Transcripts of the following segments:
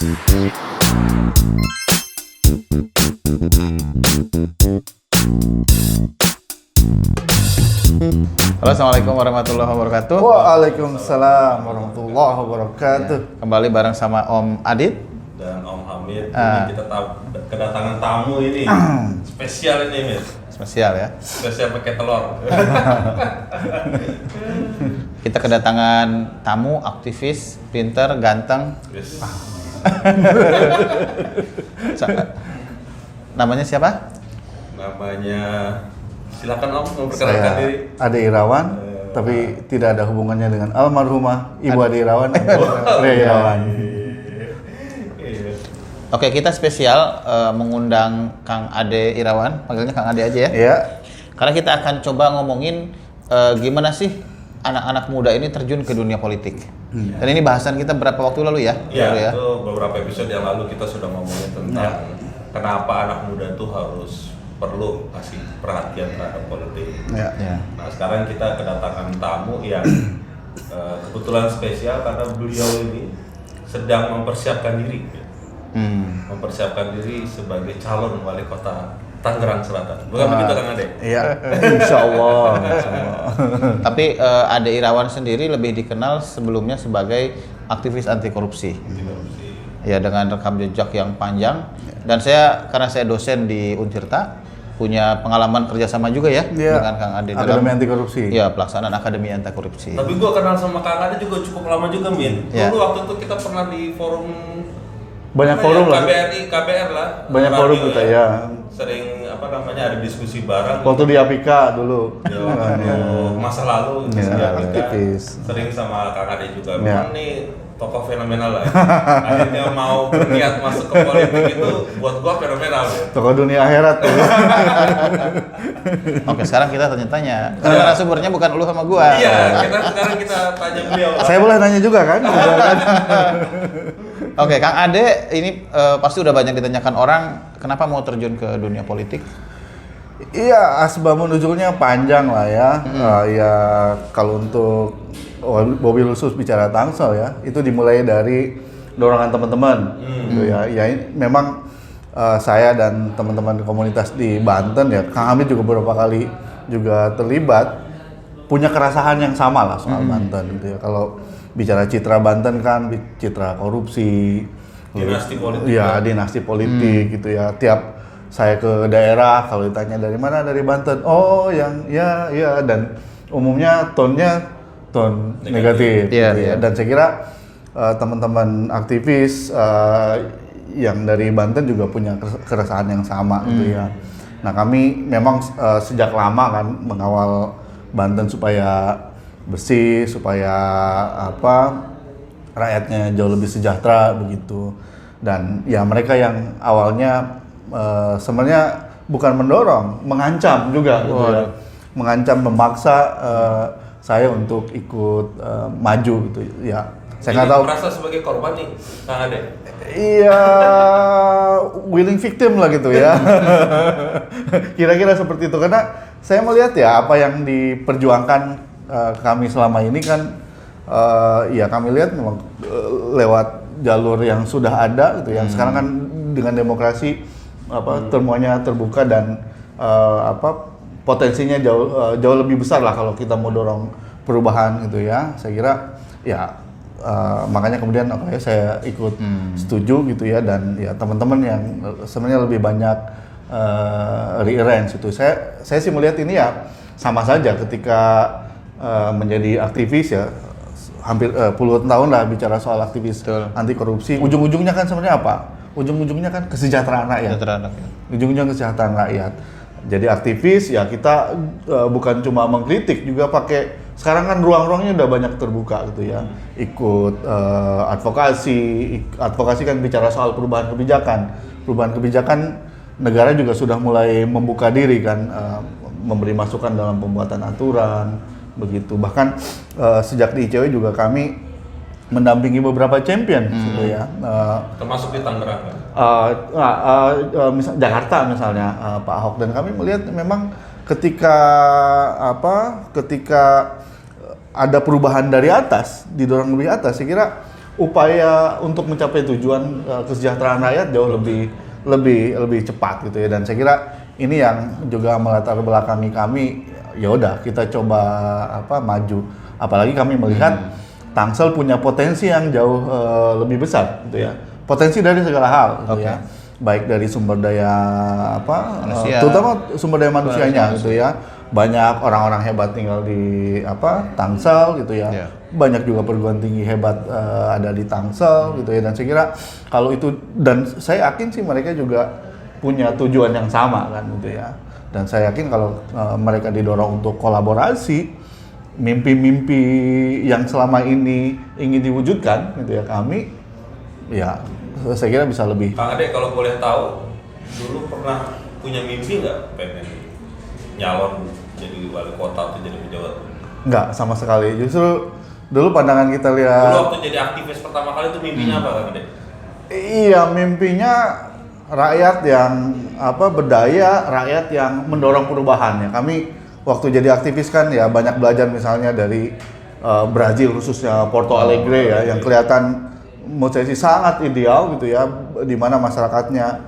Halo, assalamualaikum warahmatullahi wabarakatuh. Waalaikumsalam warahmatullahi wabarakatuh. Kembali bareng sama Om Adit dan Om Hamid. Ini kita kedatangan tamu ini spesial ini, Mit. Spesial ya. Spesial pakai telur. Kita kedatangan tamu aktivis, pinter, ganteng. Yes. Namanya siapa? Namanya, silakan Om memperkenalkan Saya diri. Ade Irawan, tapi tidak ada hubungannya dengan almarhumah Ibu Ade Irawan. Ade Irawan. Iya. Oke, kita spesial mengundang Kang Ade Irawan, panggilnya Kang Ade aja ya. Iya. Karena kita akan coba ngomongin gimana sih anak-anak muda ini terjun ke dunia politik. Dan ini bahasan kita berapa waktu lalu ya? Iya, Lalu ya? itu beberapa episode yang lalu kita sudah ngomongin tentang kenapa anak muda tuh harus perlu kasih perhatian terhadap politik. Ya. Ya. Nah, sekarang kita kedatangan tamu yang kebetulan spesial karena beliau ini sedang mempersiapkan diri. Mempersiapkan diri sebagai calon wali kota Tangerang Selatan. Bukan begitu, Kang Ade? Iya. Insyaallah. Tapi Ade Irawan sendiri lebih dikenal sebelumnya sebagai aktivis anti korupsi. Ya, dengan rekam jejak yang panjang. Dan karena saya dosen di Untirta, punya pengalaman kerjasama juga ya dengan Kang Ade Akademi Anti Korupsi. Ya, pelaksanaan Akademi Anti Korupsi. Tapi gua kenal sama Kang Ade juga cukup lama juga, Min. Ya. Dulu waktu itu kita pernah di forum Banyak forum lah. KBR lah. Banyak radio forum kita ya. Sering ada diskusi bareng. Waktu di Apika dulu. Ya, waktu masa lalu Ya, di Apika. aktivis. Sering sama Kang Ade juga. Ya. Memang nih tokoh fenomenal lah. Akhirnya mau berniat masuk ke politik itu buat gua fenomenal ya. Tokoh dunia akhirat tuh. Oke, sekarang kita tanya-tanya. Karena narasumbernya bukan lu sama gua. Iya, sekarang kita tanya beliau. Saya boleh nanya juga kan? Oke, Kang Ade ini pasti udah banyak ditanyakan orang, kenapa mau terjun ke dunia politik? Iya, asbab nuzulnya panjang lah ya. Ya kalau untuk mobil khusus bicara Tangsel ya, itu dimulai dari dorongan teman-teman. Gitu ya. Ya memang saya dan teman-teman komunitas di Banten ya, Kang Hamid juga beberapa kali juga terlibat, punya keresahan yang sama lah soal Banten gitu ya. Kalau bicara citra Banten kan citra korupsi, Dinasti politik. ya dinasti politik gitu ya. Tiap saya ke daerah kalau ditanya dari mana, dari Banten, oh yang ya dan umumnya tonnya ton negatif Iya, gitu ya. iya. Dan saya kira teman-teman aktivis yang dari Banten juga punya keresahan yang sama gitu ya. Nah, kami memang sejak lama kan mengawal Banten supaya bersih, supaya rakyatnya jauh lebih sejahtera begitu. Dan ya mereka yang awalnya sebenarnya bukan mendorong, mengancam juga gitu ya. Mengancam, memaksa saya untuk ikut maju gitu ya. Saya nggak tahu. Merasa sebagai korban nih, Kang Ade. Iya, willing victim lah gitu ya. Kira-kira seperti itu, karena saya melihat ya apa yang diperjuangkan kami selama ini kan ya kami lihat memang lewat jalur yang sudah ada gitu yang sekarang kan dengan demokrasi semuanya terbuka dan potensinya jauh lebih besar lah kalau kita mau dorong perubahan gitu ya. Saya kira ya makanya kemudian saya ikut setuju gitu ya, dan ya teman-teman yang sebenarnya lebih banyak rearrange itu. Saya sih melihat ini ya sama saja ketika menjadi aktivis ya, hampir puluhan tahun lah bicara soal aktivis anti korupsi. Ujung-ujungnya kan sebenarnya apa? Ujung-ujungnya kan kesejahteraan rakyat. Ujung-ujungnya kesejahteraan rakyat. Jadi aktivis ya kita bukan cuma mengkritik, juga pakai sekarang kan ruang-ruangnya udah banyak terbuka gitu ya. Ikut advokasi kan bicara soal perubahan kebijakan. Perubahan kebijakan negara juga sudah mulai membuka diri kan, memberi masukan dalam pembuatan aturan begitu. Bahkan sejak di ICW juga kami mendampingi beberapa champion gitu ya. Termasuk di Tangerang kan? Jakarta misalnya Pak Ahok, dan kami melihat memang ketika ada perubahan dari atas, didorong lebih atas, saya kira upaya untuk mencapai tujuan kesejahteraan rakyat jauh lebih cepat gitu ya. Dan saya kira ini yang juga melatar belakangi kami, ya udah kita coba maju. Apalagi kami melihat Tangsel punya potensi yang jauh lebih besar gitu ya. Potensi dari segala hal gitu ya. Baik dari sumber daya manusia, terutama sumber daya manusianya gitu ya. Banyak orang-orang hebat tinggal di Tangsel gitu ya. Banyak juga perguruan tinggi hebat ada di Tangsel gitu ya. Dan saya kira kalau itu, dan saya yakin sih mereka juga punya tujuan yang sama kan gitu ya. Dan saya yakin kalau mereka didorong untuk kolaborasi, mimpi-mimpi yang selama ini ingin diwujudkan gitu ya, kami ya saya kira bisa lebih. Kang Ade, kalau boleh tahu, dulu pernah punya mimpi nggak pengen nyalon jadi wali kota atau jadi pejabat? Nggak, sama sekali. Justru dulu pandangan kita lihat. Dulu waktu jadi aktivis pertama kali itu mimpinya apa, Kang Ade? Iya, mimpinya rakyat yang berdaya, rakyat yang mendorong perubahannya. Kami waktu jadi aktivis kan ya banyak belajar misalnya dari Brazil, khususnya Porto Alegre ya, yang kelihatan menurut saya sih sangat ideal gitu ya, di mana masyarakatnya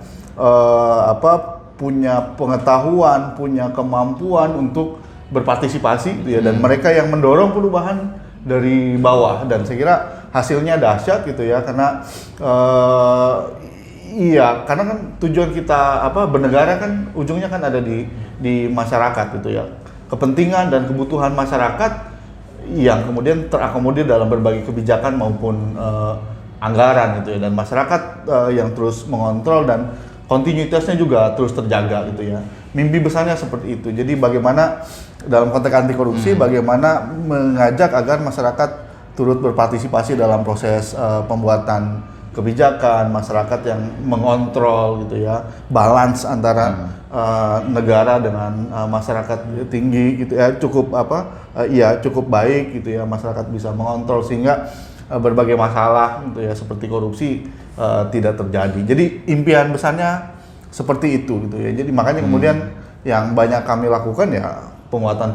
punya pengetahuan, punya kemampuan untuk berpartisipasi gitu ya, dan mereka yang mendorong perubahan dari bawah. Dan saya kira hasilnya dahsyat gitu ya, karena karena kan tujuan kita bernegara kan ujungnya kan ada di masyarakat gitu ya. Kepentingan dan kebutuhan masyarakat yang kemudian terakomodir dalam berbagai kebijakan maupun anggaran gitu ya, dan masyarakat yang terus mengontrol dan kontinuitasnya juga terus terjaga gitu ya. Mimpi besarnya seperti itu. Jadi bagaimana dalam konteks anti korupsi, bagaimana mengajak agar masyarakat turut berpartisipasi dalam proses pembuatan kebijakan, masyarakat yang mengontrol gitu ya, balance antara negara dengan masyarakat tinggi gitu ya, cukup baik gitu ya, masyarakat bisa mengontrol sehingga berbagai masalah gitu ya seperti korupsi tidak terjadi. Jadi impian besarnya seperti itu gitu ya. Jadi makanya kemudian yang banyak kami lakukan ya penguatan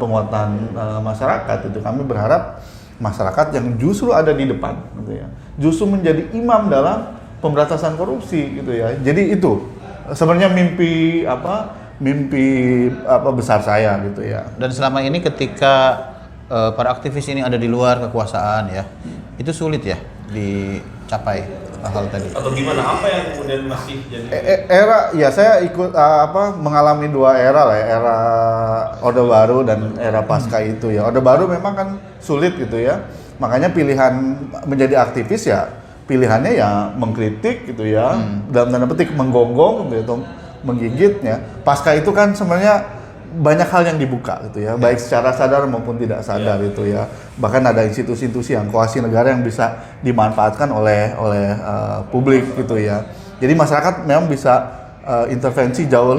masyarakat itu. Kami berharap masyarakat yang justru ada di depan gitu ya, justru menjadi imam dalam pemberantasan korupsi gitu ya. Jadi itu sebenarnya mimpi besar saya gitu ya. Dan selama ini ketika para aktivis ini ada di luar kekuasaan ya, itu sulit ya dicapai hal tadi. Atau gimana? Apa yang kemudian masih jadi Saya ikut mengalami dua era lah ya, era Orde Baru dan era pasca itu ya. Orde Baru memang kan sulit gitu ya. Makanya pilihan menjadi aktivis ya pilihannya ya mengkritik gitu ya, dalam tanda petik menggonggong gitu atau menggigitnya. Pasca itu kan sebenarnya banyak hal yang dibuka gitu ya, baik secara sadar maupun tidak sadar itu ya. Bahkan ada institusi-institusi yang kuasi negara yang bisa dimanfaatkan oleh publik gitu ya. Jadi masyarakat memang bisa intervensi jauh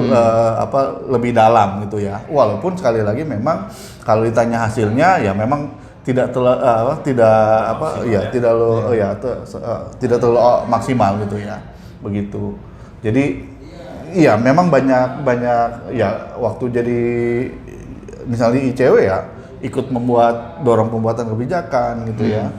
lebih dalam gitu ya. Walaupun sekali lagi memang kalau ditanya hasilnya ya memang tidak terlalu maksimal gitu ya. Begitu. Jadi iya, memang banyak ya waktu jadi misalnya di ICW ya ikut dorong pembuatan kebijakan gitu ya,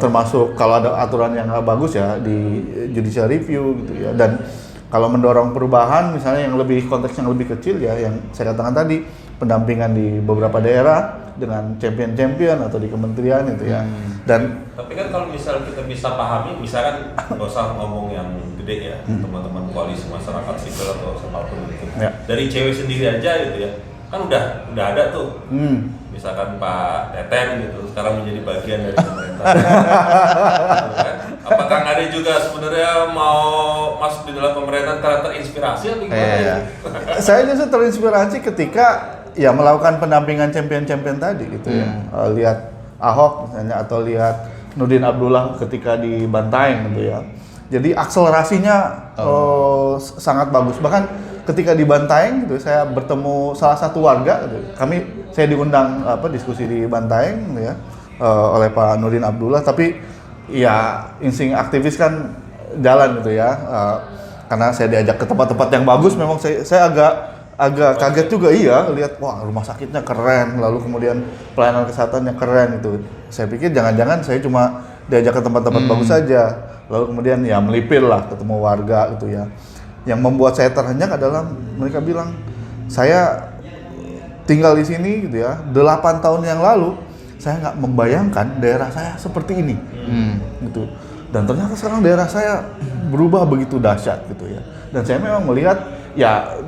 termasuk kalau ada aturan yang nggak bagus ya di judicial review gitu ya. Dan kalau mendorong perubahan misalnya yang konteks yang lebih kecil ya, yang saya katakan tadi, pendampingan di beberapa daerah dengan champion atau di kementerian itu ya. Dan tapi kan kalau misalnya kita bisa pahami, misalkan nggak usah ngomong yang gede ya, teman-teman koalisi masyarakat sipil atau siapapun itu, dari cewek sendiri aja gitu ya, kan udah ada tuh, misalkan Pak Teten gitu sekarang menjadi bagian dari pemerintah. Apakah ada juga sebenarnya mau masuk di dalam pemerintahan karena terinspirasi atau gimana? Saya justru terinspirasi ketika ya melakukan pendampingan champion tadi gitu ya. Lihat Ahok misalnya atau lihat Nurdin Abdullah ketika di Bantaeng gitu ya. Jadi akselerasinya sangat bagus. Bahkan ketika di Bantaeng gitu saya bertemu salah satu warga gitu. Saya diundang diskusi di Bantaeng gitu ya oleh Pak Nurdin Abdullah, tapi ya insting aktivis kan jalan gitu ya. Karena saya diajak ke tempat-tempat yang bagus, memang saya agak kaget juga lihat wah rumah sakitnya keren, lalu kemudian pelayanan kesehatannya keren gitu. Saya pikir jangan-jangan saya cuma diajak ke tempat-tempat bagus saja, lalu kemudian ya melipir lah ketemu warga gitu ya. Yang membuat saya terhenyak adalah mereka bilang, saya tinggal di sini gitu ya 8 tahun yang lalu, saya nggak membayangkan daerah saya seperti ini gitu. Dan ternyata sekarang daerah saya berubah begitu dahsyat gitu ya. Dan saya memang melihat ya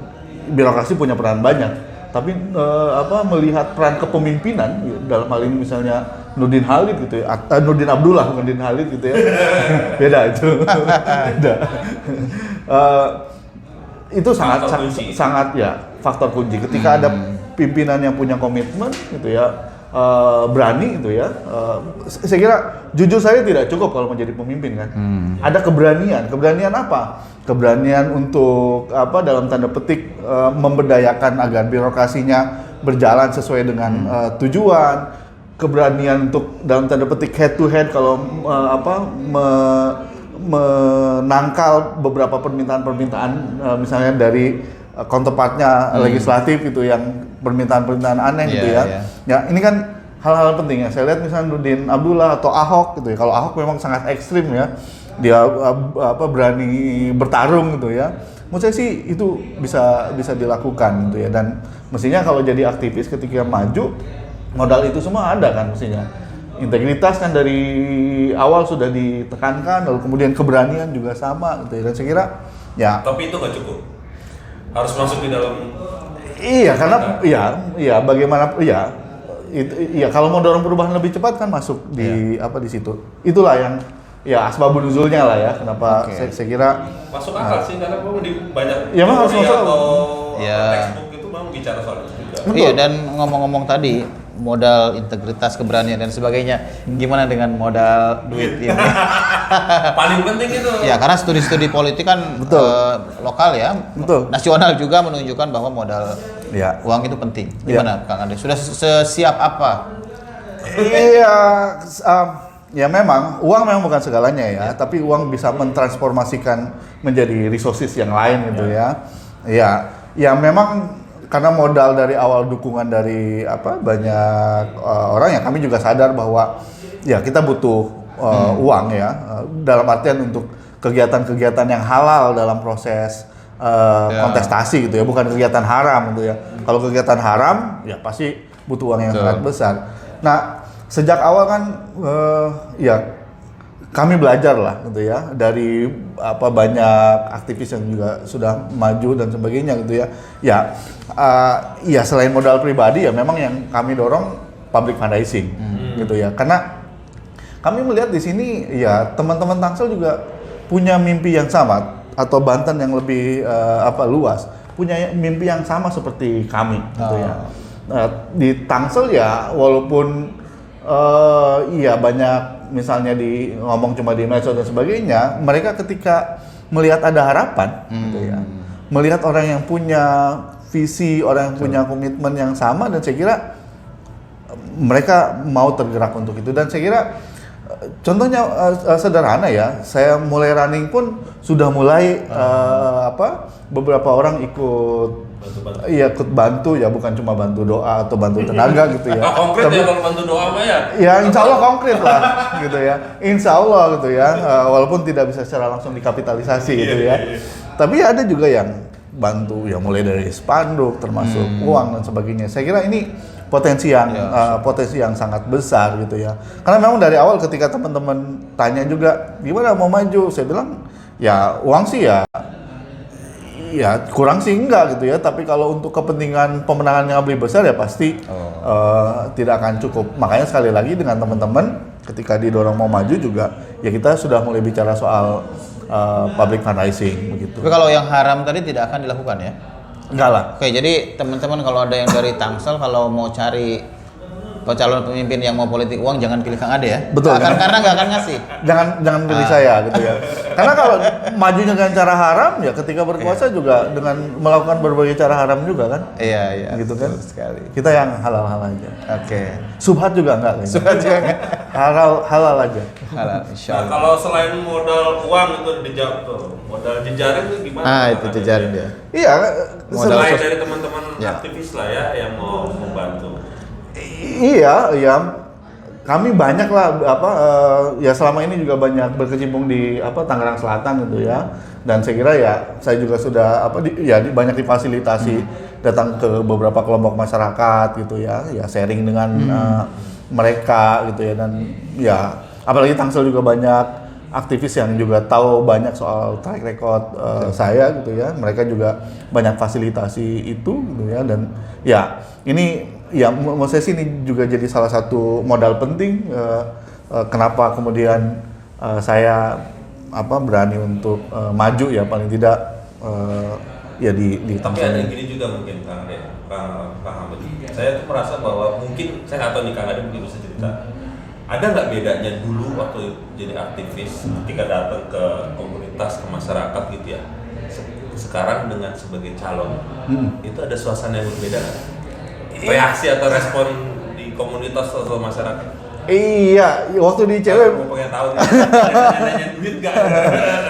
birokrasi punya peran banyak, tapi melihat peran kepemimpinan dalam hal ini misalnya Nurdin Halid gitu ya, Nurdin Abdullah bukan Nurdin Halid gitu ya, beda itu. Beda. Itu sangat ya faktor kunci. Ketika ada pimpinan yang punya komitmen gitu ya, berani gitu ya. Saya kira jujur saya tidak cukup kalau menjadi pemimpin kan. Ada keberanian apa? Keberanian untuk dalam tanda petik memberdayakan agar birokrasinya berjalan sesuai dengan tujuan. Keberanian untuk dalam tanda petik head to head kalau menangkal beberapa permintaan misalnya dari counterpartnya legislatif itu yang permintaan aneh gitu ya. Ya ini kan hal-hal penting ya. Saya lihat misalnya Nurdin Abdullah atau Ahok gitu ya. Kalau Ahok memang sangat ekstrim ya. Dia berani bertarung gitu ya. Menurut saya sih itu bisa dilakukan gitu ya. Dan mestinya kalau jadi aktivis ketika maju modal itu semua ada kan mestinya. Integritas kan dari awal sudah ditekankan, lalu kemudian keberanian juga sama gitu ya. Dan saya kira ya. Tapi itu nggak cukup. Harus masuk di dalam. Iya, karena bagaimana kalau mau dorong perubahan lebih cepat kan masuk di di situ. Itulah yang asbabun nuzulnya lah ya. Kenapa saya kira masuk akal sih, karena memang di banyak harus masuk atau textbook itu memang bicara soal itu juga. Iya, dan ngomong-ngomong tadi modal integritas, keberanian dan sebagainya, gimana dengan modal duit ini? Paling penting itu. Ya, karena studi-studi politik kan lokal ya, nasional juga menunjukkan bahwa modal uang itu penting. Gimana Kang Ade? Sudah sesiap apa? Iya, ya memang uang memang bukan segalanya ya, tapi uang bisa mentransformasikan menjadi resources yang lain gitu ya. Ya memang karena modal dari awal dukungan dari banyak orang ya, kami juga sadar bahwa ya kita butuh uang ya, dalam artian untuk kegiatan-kegiatan yang halal dalam proses kontestasi gitu ya, bukan kegiatan haram gitu ya. Kalau kegiatan haram ya pasti butuh uang yang sangat besar. Nah, sejak awal kan kami belajar lah gitu ya dari banyak aktivis yang juga sudah maju dan sebagainya gitu ya. Ya selain modal pribadi ya memang yang kami dorong public fundraising gitu ya. Karena kami melihat di sini ya teman-teman Tangsel juga punya mimpi yang sama, atau Banten yang lebih luas punya mimpi yang sama seperti kami gitu ya. Di Tangsel ya walaupun banyak misalnya ngomong cuma di medsos dan sebagainya, mereka ketika melihat ada harapan gitu ya, melihat orang yang punya visi, orang yang punya komitmen yang sama, dan saya kira mereka mau tergerak untuk itu. Dan saya kira contohnya sederhana ya, saya mulai running pun sudah mulai beberapa orang ikut bantu ya, bukan cuma bantu doa atau bantu tenaga gitu ya. Konkret ya kalau bantu doa mah ya? Ya insya Allah konkret lah gitu ya, insya Allah gitu ya, walaupun tidak bisa secara langsung dikapitalisasi gitu ya. Tapi ada juga yang bantu ya, mulai dari spanduk termasuk uang dan sebagainya. Saya kira ini potensi yang sangat besar gitu ya. Karena memang dari awal ketika teman-teman tanya juga gimana mau maju, saya bilang ya uang sih ya kurang sih enggak gitu ya, tapi kalau untuk kepentingan pemenangan yang lebih besar ya pasti tidak akan cukup. Makanya sekali lagi dengan teman-teman ketika didorong mau maju juga ya kita sudah mulai bicara soal public fundraising begitu. Tapi kalau yang haram tadi tidak akan dilakukan ya? Enggak lah. Oke, jadi teman-teman kalau ada yang dari Tangsel kalau mau cari calon pemimpin yang mau politik uang, jangan pilih Kang Ade ya. Betul. Karena nggak akan ngasih. Jangan pilih saya gitu ya. Karena kalau majunya dengan cara haram ya ketika berkuasa juga dengan melakukan berbagai cara haram juga kan. Iya. Gitu kan. Sekali. Kita yang halal-halal aja. Oke. Subhat juga enggak kayaknya. Subhat juga enggak. Halal aja. Halal, Nah, insyaallah. kalau selain modal uang itu dijawab tuh, modal jejaring itu gimana? Itu jejaring dia. Iya. Selain dari teman-teman aktivis lah ya yang mau membantu. Iya. kami banyak lah ya selama ini juga banyak berkecimpung di Tangerang Selatan gitu ya. Dan saya kira ya saya juga sudah banyak difasilitasi datang ke beberapa kelompok masyarakat gitu ya sharing dengan mereka gitu ya. Dan ya apalagi Tangsel juga banyak aktivis yang juga tahu banyak soal track record saya gitu ya. Mereka juga banyak fasilitasi itu gitu ya. Dan ya ini ya menurut saya sih ini juga jadi salah satu modal penting kenapa kemudian saya berani untuk maju ya paling tidak ya di Tapi ada yang gini juga mungkin Kang Hamid. Saya tuh merasa bahwa mungkin saya nggak tahu nih Kang Ade mungkin bisa cerita. Ada nggak bedanya dulu waktu jadi aktivis ketika datang ke komunitas, ke masyarakat gitu ya, sekarang dengan sebagai calon itu ada suasana yang berbeda nggak? Reaksi atau respon di komunitas atau masyarakat? Iya, waktu di cewek Mau pengen tahu nih, nanya duit nggak?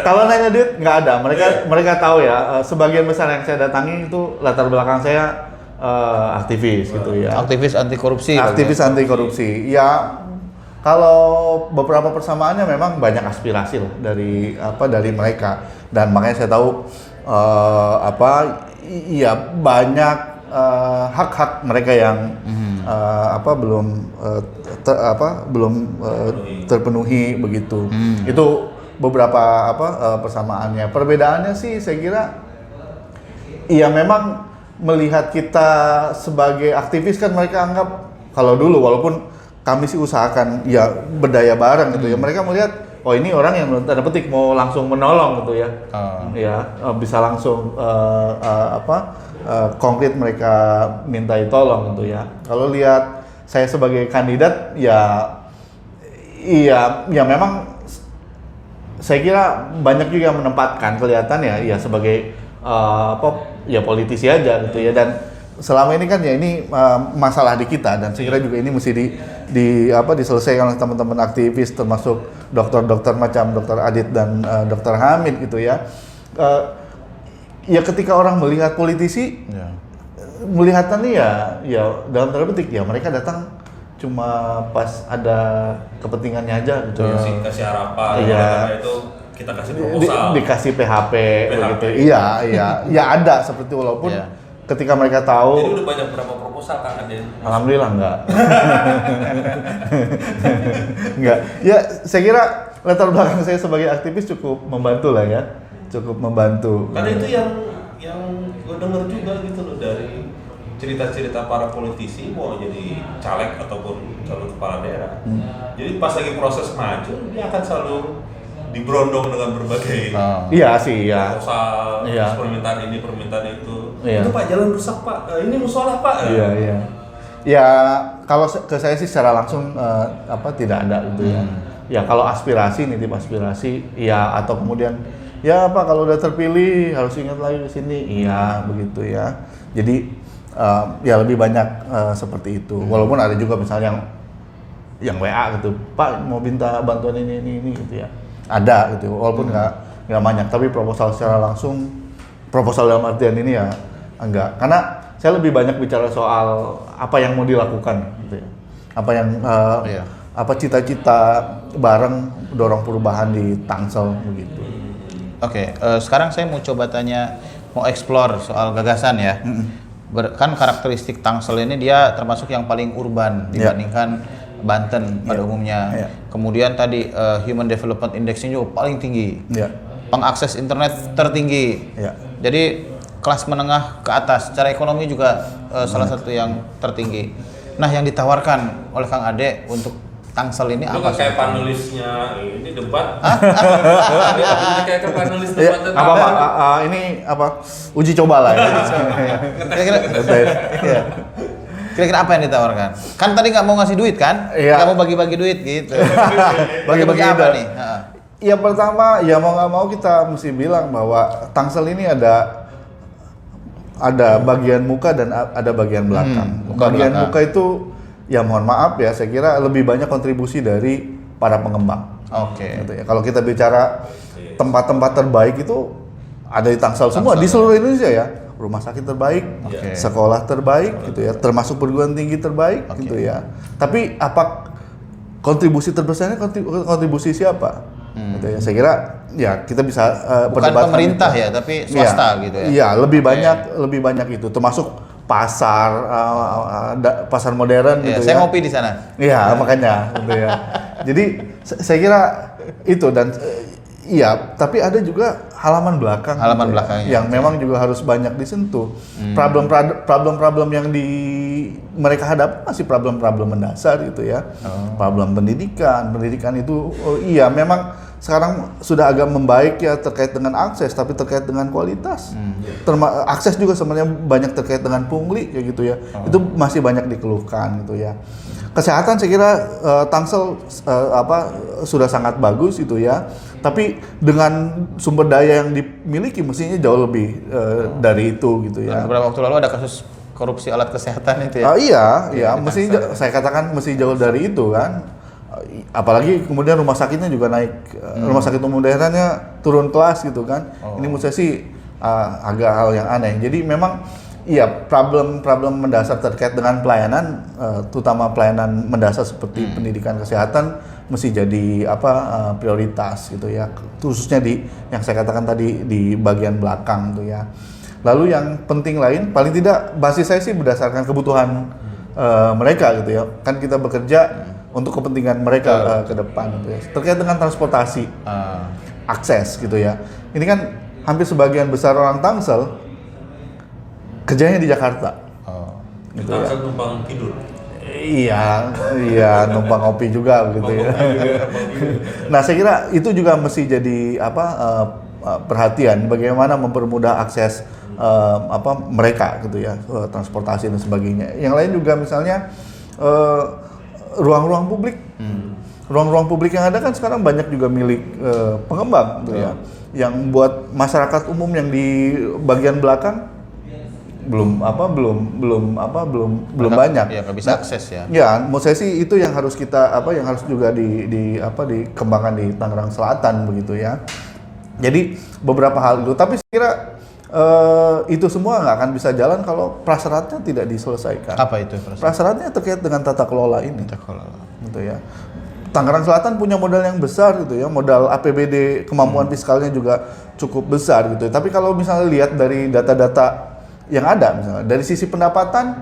kalau nanya duit nggak ada. Mereka tahu ya. Sebagian besar yang saya datangi itu latar belakang saya aktivis gitu ya. Aktivis anti korupsi. Aktivis anti korupsi. Ya kalau beberapa persamaannya memang banyak aspirasi loh dari mereka, dan makanya saya tahu banyak hak-hak mereka yang belum terpenuhi begitu. Itu beberapa persamaannya. Perbedaannya sih saya kira ya memang melihat kita sebagai aktivis kan mereka anggap kalau dulu walaupun kami sih usahakan ya berdaya bareng gitu ya. Mereka melihat oh ini orang yang tanda petik mau langsung menolong gitu ya. Bisa langsung konkret mereka mintai tolong gitu ya. Kalau lihat saya sebagai kandidat ya memang saya kira banyak juga yang menempatkan kelihatan ya sebagai politisi aja gitu ya. Dan selama ini kan ya ini masalah di kita, dan saya kira juga ini mesti diselesaikan oleh teman-teman aktivis termasuk dokter-dokter macam Dr. Adit dan Dr. Hamid gitu ya. Ya ketika orang melihat politisi, melihatannya ya dalam tanda petik ya mereka datang cuma pas ada kepentingannya aja gitu ya. Kasih harapan, itu kita kasih proposal. Dikasih PHP begitu. Iya ada seperti walaupun ketika mereka tahu. Jadi udah banyak berapa proposal Kang Ade? Alhamdulillah enggak. Enggak. Ya saya kira latar belakang saya sebagai aktivis cukup membantu lah ya. Cukup membantu. Karena itu yang gue dengar juga gitu loh dari cerita-cerita para politisi mau jadi caleg ataupun calon kepala daerah. Jadi pas lagi proses maju dia akan selalu diberondong dengan berbagai proposal, permintaan ini, permintaan itu. Itu Pak jalan rusak Pak, ini musola Pak. Iya. Ya kalau ke saya sih secara langsung tidak ada gitu ya. Ya kalau aspirasi, nitip aspirasi, ya atau kemudian ya Pak kalau udah terpilih harus ingat lagi ke sini, iya begitu ya. Jadi ya lebih banyak seperti itu. Walaupun ada juga misalnya yang WA gitu, Pak mau minta bantuan ini gitu ya. Ada gitu, walaupun nggak banyak. Tapi proposal secara langsung, proposal dalam artian ini ya enggak. Karena saya lebih banyak bicara soal apa yang mau dilakukan gitu ya. Apa yang cita-cita bareng dorong perubahan di Tangsel begitu. Oke, sekarang saya mau coba tanya, mau explore soal gagasan ya. Kan karakteristik Tangsel ini dia termasuk yang paling urban dibandingkan Banten pada umumnya. Kemudian tadi Human Development Index-nya juga paling tinggi. Pengakses internet tertinggi. Jadi kelas menengah ke atas, secara ekonomi juga salah satu yang tertinggi. Nah, yang ditawarkan oleh Kang Ade untuk Tangsel ini apa? Kayak panelisnya ini debat. Kayak ke panelis debat ini uji coba lah ya. Kira-kira apa yang ditawarkan? Kan tadi nggak mau ngasih duit kan? Nggak mau bagi-bagi duit gitu. Bagi-bagi apa nih? Ya pertama ya mau nggak mau kita mesti bilang bahwa Tangsel ini ada bagian muka dan ada bagian belakang. Bagian muka itu ya mohon maaf ya, saya kira lebih banyak kontribusi dari para pengembang. Gitu ya. Kalau kita bicara tempat-tempat terbaik itu ada di Tangsel semua di seluruh Indonesia ya. Rumah sakit terbaik, sekolah terbaik gitu ya, termasuk perguruan tinggi terbaik gitu ya. Tapi kontribusi terbesarnya kontribusi siapa? Gitu ya. Saya kira ya kita bisa Bukan perdebatkan pemerintah itu. ya, tapi swasta Iya, gitu ya. Iya, lebih banyak itu, termasuk pasar pasar modern Iya, gitu saya ya. ngopi di sana. Iya, makanya gitu ya. Jadi saya kira itu dan iya, tapi ada juga halaman belakang Halaman gitu ya, belakangnya, yang memang juga harus banyak disentuh. Problem-problem yang mereka hadapi masih problem-problem mendasar gitu ya. Problem pendidikan itu iya memang sekarang sudah agak membaik ya terkait dengan akses, tapi terkait dengan kualitas. Akses juga sebenarnya banyak terkait dengan pungli kayak gitu ya. Itu masih banyak dikeluhkan gitu ya. Kesehatan saya kira Tangsel sudah sangat bagus itu ya. Tapi dengan sumber daya yang dimiliki mestinya jauh lebih dari itu gitu ya. Dan beberapa waktu lalu ada kasus korupsi alat kesehatan itu ya. Iya, mesti saya katakan mesti jauh dari itu kan. Apalagi kemudian rumah sakitnya juga naik, rumah sakit umum daerahnya turun kelas gitu kan. Ini menurut saya sih agak hal yang aneh. Jadi memang iya problem mendasar terkait dengan pelayanan, terutama pelayanan mendasar seperti pendidikan kesehatan mesti jadi prioritas gitu ya, khususnya di yang saya katakan tadi di bagian belakang tuh ya. Lalu yang penting lain, paling tidak basis saya sih berdasarkan kebutuhan mereka gitu ya. Kan kita bekerja untuk kepentingan mereka ke depan gitu ya. Terkait dengan transportasi, akses gitu ya. Ini kan hampir sebagian besar orang Tangsel kerjanya di Jakarta. Gitu ya. Numpang tidur. Iya, numpang ngopi juga gitu ya. Nah, saya kira itu juga mesti jadi perhatian bagaimana mempermudah akses mereka gitu ya, transportasi dan sebagainya. Yang lain juga misalnya ruang-ruang publik. Ruang-ruang publik yang ada kan sekarang banyak juga milik pengembang gitu ya. Yang buat masyarakat umum yang di bagian belakang belum banyak. Ya, nggak bisa akses ya. Ya, menurut saya sih itu yang harus kita yang harus juga dikembangkan di Tangerang Selatan begitu ya. Jadi beberapa hal itu, tapi saya kira itu semua nggak akan bisa jalan kalau prasyaratnya tidak diselesaikan. Apa itu Prasyaratnya terkait dengan tata kelola ini. Tata kelola. Gitu ya. Tangerang Selatan punya modal yang besar gitu ya, modal APBD, kemampuan fiskalnya juga cukup besar gitu. Tapi kalau misalnya lihat dari data-data yang ada, misalnya dari sisi pendapatan,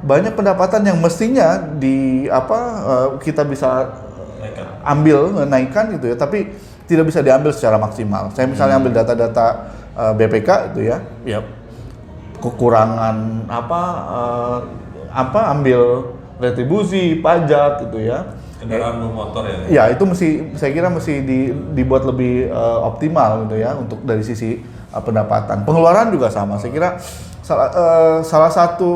banyak pendapatan yang mestinya kita bisa naikkan gitu ya, tapi tidak bisa diambil secara maksimal. Saya misalnya ambil data-data BPK itu ya kekurangan ambil retribusi pajak gitu ya. Kendaraan bermotor ya. Ya, itu saya kira mesti dibuat lebih optimal gitu ya untuk dari sisi pendapatan. Pengeluaran juga sama. Saya kira salah satu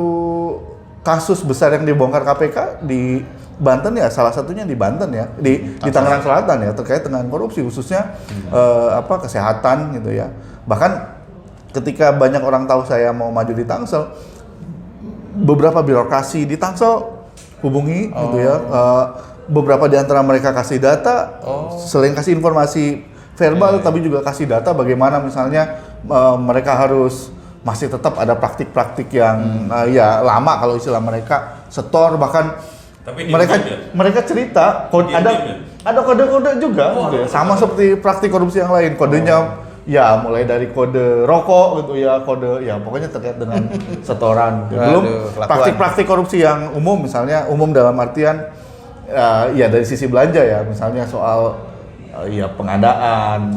kasus besar yang dibongkar KPK di Banten ya, salah satunya di Banten ya, di Tangerang Selatan ya, terkait dengan korupsi khususnya kesehatan gitu ya. Bahkan ketika banyak orang tahu saya mau maju di Tangsel, beberapa birokrasi di Tangsel hubungi gitu ya. Beberapa di antara mereka kasih data, selain kasih informasi verbal, tapi juga kasih data bagaimana misalnya mereka harus masih tetap ada praktik-praktik yang ya lama kalau istilah mereka, setor bahkan. Tapi mereka cerita ada kode-kode juga gitu ya, sama seperti praktik korupsi yang lain, kodenya ya mulai dari kode rokok gitu ya, kode ya pokoknya terkait dengan setoran gitu. Belum praktik-praktik korupsi yang umum, misalnya umum dalam artian ya dari sisi belanja ya, misalnya soal ya pengadaan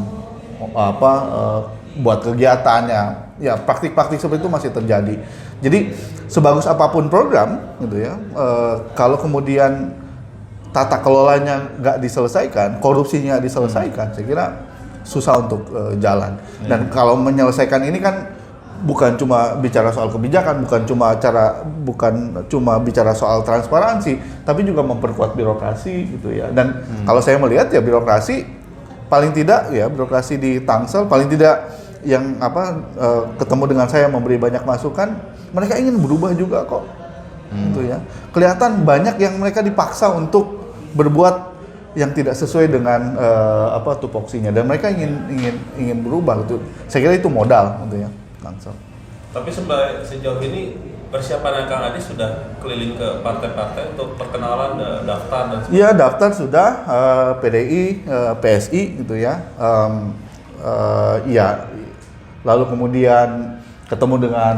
buat kegiatannya, ya praktik-praktik seperti itu masih terjadi. Jadi sebagus apapun program gitu ya, kalau kemudian tata kelolanya nggak diselesaikan, korupsinya diselesaikan, saya kira susah untuk jalan. Dan kalau menyelesaikan ini kan bukan cuma bicara soal kebijakan, bukan cuma bicara soal transparansi, tapi juga memperkuat birokrasi gitu ya. Dan kalau saya melihat ya birokrasi paling tidak ya birokrasi di Tangsel paling tidak yang ketemu dengan saya memberi banyak masukan, mereka ingin berubah juga kok. Gitu ya. Kelihatan banyak yang mereka dipaksa untuk berbuat yang tidak sesuai dengan tupoksinya, dan mereka ingin berubah gitu. Saya kira itu modal gitu ya. Tangsel. Tapi sejauh ini persiapan Kang Adi sudah keliling ke partai-partai untuk perkenalan, daftar dan sebagainya? Iya, daftar sudah, PDI, PSI gitu ya. Iya, lalu kemudian ketemu dengan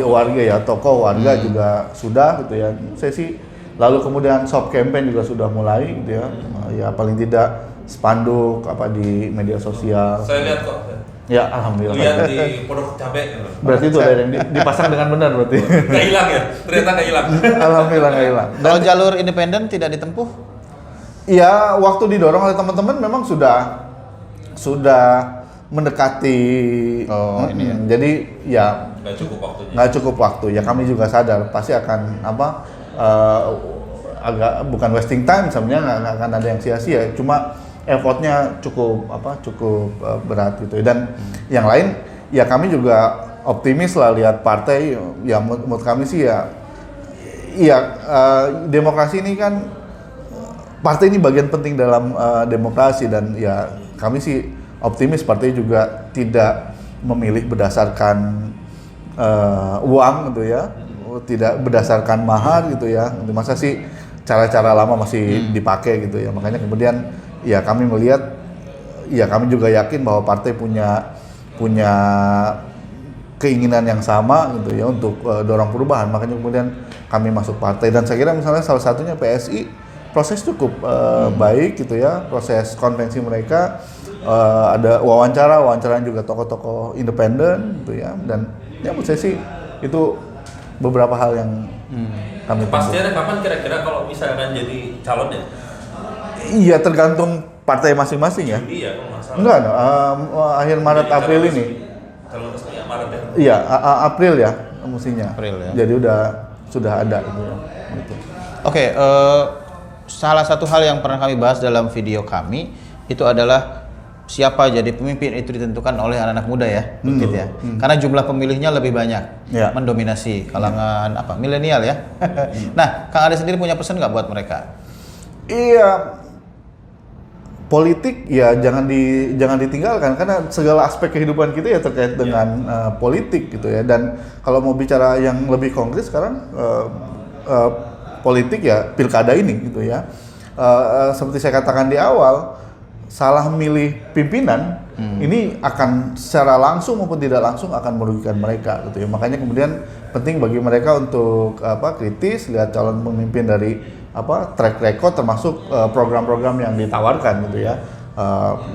warga ya, tokoh warga juga sudah gitu ya. Saya sih, lalu kemudian shop campaign juga sudah mulai gitu ya. Ya paling tidak spanduk apa di media sosial. Saya lihat kok. Ya, alhamdulillah. Lihat di Pondok Cabe. Berarti itu ada yang dipasang dengan benar berarti. Nggak hilang ya? Ternyata nggak hilang. Alhamdulillah nggak hilang. Kalau jalur independen tidak ditempuh? Ya, waktu didorong oleh teman-teman memang sudah mendekati. Oh, ini ya. Jadi ya Nggak cukup waktunya. nggak cukup waktu. Ya kami juga sadar pasti akan agak bukan wasting time sebenarnya, nggak akan ada yang sia-sia. Cuma effortnya cukup berat gitu. Dan yang lain ya kami juga optimis lah lihat partai. Ya menurut kami sih demokrasi ini kan, partai ini bagian penting dalam demokrasi, dan ya kami sih optimis partai juga tidak memilih berdasarkan uang gitu ya, tidak berdasarkan mahar gitu ya. Masa sih cara-cara lama masih dipakai gitu ya. Makanya kemudian ya kami melihat, ya kami juga yakin bahwa partai punya keinginan yang sama gitu ya untuk dorong perubahan. Makanya kemudian kami masuk partai, dan saya kira misalnya salah satunya PSI proses cukup baik gitu ya, proses konvensi mereka, ada wawancara juga tokoh-tokoh independen gitu ya, dan ya menurut saya sih itu beberapa hal yang kami Pastinya kapan kira-kira kalau misalkan jadi calon ya? Iya, tergantung partai masing-masing ya. Juli ya kalau nggak salah. Enggak, akhir Maret Jadi April calon ini. Calon resmi ya Maret ya? Iya, April ya mestinya. April ya. Jadi sudah ada gitu ya. Gitu. Oke, salah satu hal yang pernah kami bahas dalam video kami itu adalah siapa jadi pemimpin itu ditentukan oleh anak-anak muda ya, Bukit ya. Karena jumlah pemilihnya lebih banyak, Ya. mendominasi kalangan milenial ya. Nah, Kang Ade sendiri punya pesan nggak buat mereka? Iya, politik ya jangan ditinggalkan, karena segala aspek kehidupan kita ya terkait dengan politik gitu ya. Dan kalau mau bicara yang lebih konkret sekarang, politik ya pilkada ini gitu ya. Seperti saya katakan di awal, salah milih pimpinan ini akan secara langsung maupun tidak langsung akan merugikan mereka gitu ya. Makanya kemudian penting bagi mereka untuk kritis, lihat calon pemimpin dari track record, termasuk program-program yang ditawarkan gitu ya.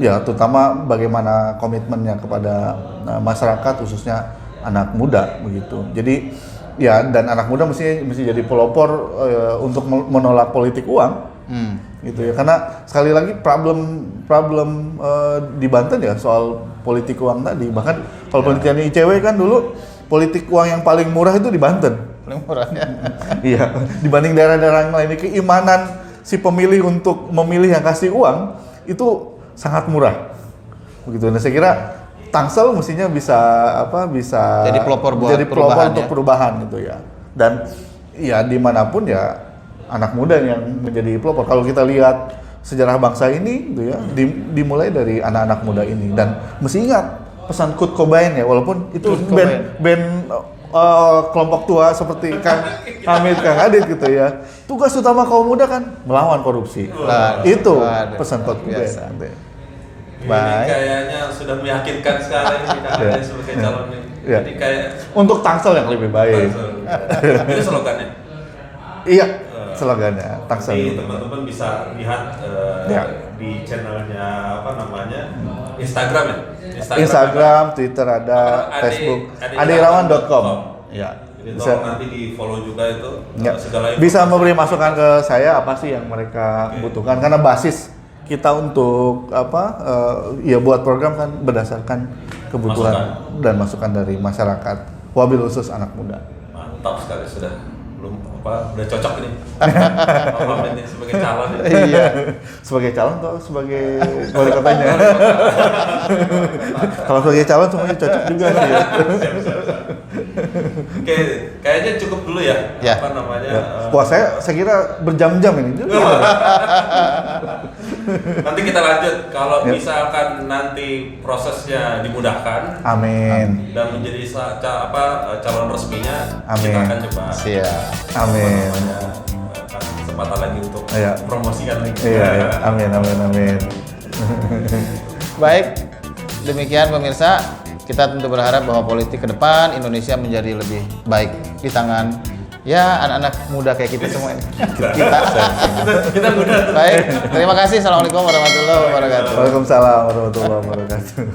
Ya terutama bagaimana komitmennya kepada masyarakat, khususnya anak muda begitu. Jadi ya, dan anak muda mesti jadi pelopor untuk menolak politik uang. Gitu ya, karena sekali lagi problem di Banten ya soal politik uang tadi. Bahkan kalau penelitian ICW kan dulu politik uang yang paling murah itu di Banten. Paling murahnya. Iya, dibanding daerah-daerah yang lain, keimanan si pemilih untuk memilih yang kasih uang itu sangat murah. Begitu. Nah, saya kira Tangsel mestinya bisa Jadi pelopor buat perubahan untuk ya? perubahan gitu ya. Dan ya dimanapun ya anak muda yang menjadi pelopor. Kalau kita lihat sejarah bangsa ini gitu ya, dimulai dari anak-anak muda ini. Dan mesti ingat pesan Kurt Cobain ya, walaupun itu band kelompok tua seperti Kang Hamid, Kang Adit gitu ya. Tugas utama kaum muda kan melawan korupsi. Itu pesan Kurt Cobain. Ini kayaknya sudah meyakinkan sekarang ini Kang Ade sebagai calon ini. Ya. Jadi kayak Untuk Tangsel yang lebih baik. ini slogannya. Iya, slogannya Tangsel. Jadi teman-teman bisa lihat Ya. di channelnya Instagram ya. Instagram, Twitter ada, Facebook, adeirawan.com. Ya. Jadi tolong nanti di follow juga itu Ya. segala Bisa informasi. memberi masukan ke saya apa sih yang mereka butuhkan, karena basis kita untuk ya buat program kan berdasarkan kebutuhan dan masukan dari masyarakat, wabil khusus anak muda. Mantap sekali, sudah udah cocok ini. Pak Hamid ini sebagai calon ya. Iya, sebagai calon atau sebagai wali kotanya? Kalau sebagai calon semuanya cocok juga sih ya. Siap. Oke, kayaknya cukup dulu ya. Ya. Apa namanya? Wah, saya kira berjam-jam ini. Nanti kita lanjut kalau misalkan nanti prosesnya dimudahkan Amin. dan menjadi calon resminya, Amin. kita akan coba Siap. Amin. kesempatan lagi untuk Iya. promosikan lagi. Iya. Amin. Baik, demikian pemirsa. Kita tentu berharap bahwa politik ke depan Indonesia menjadi lebih baik di tangan ya anak-anak muda kayak kita semua ini. Kita mudah. Baik, terima kasih. Assalamualaikum warahmatullahi wabarakatuh. Waalaikumsalam warahmatullahi wabarakatuh.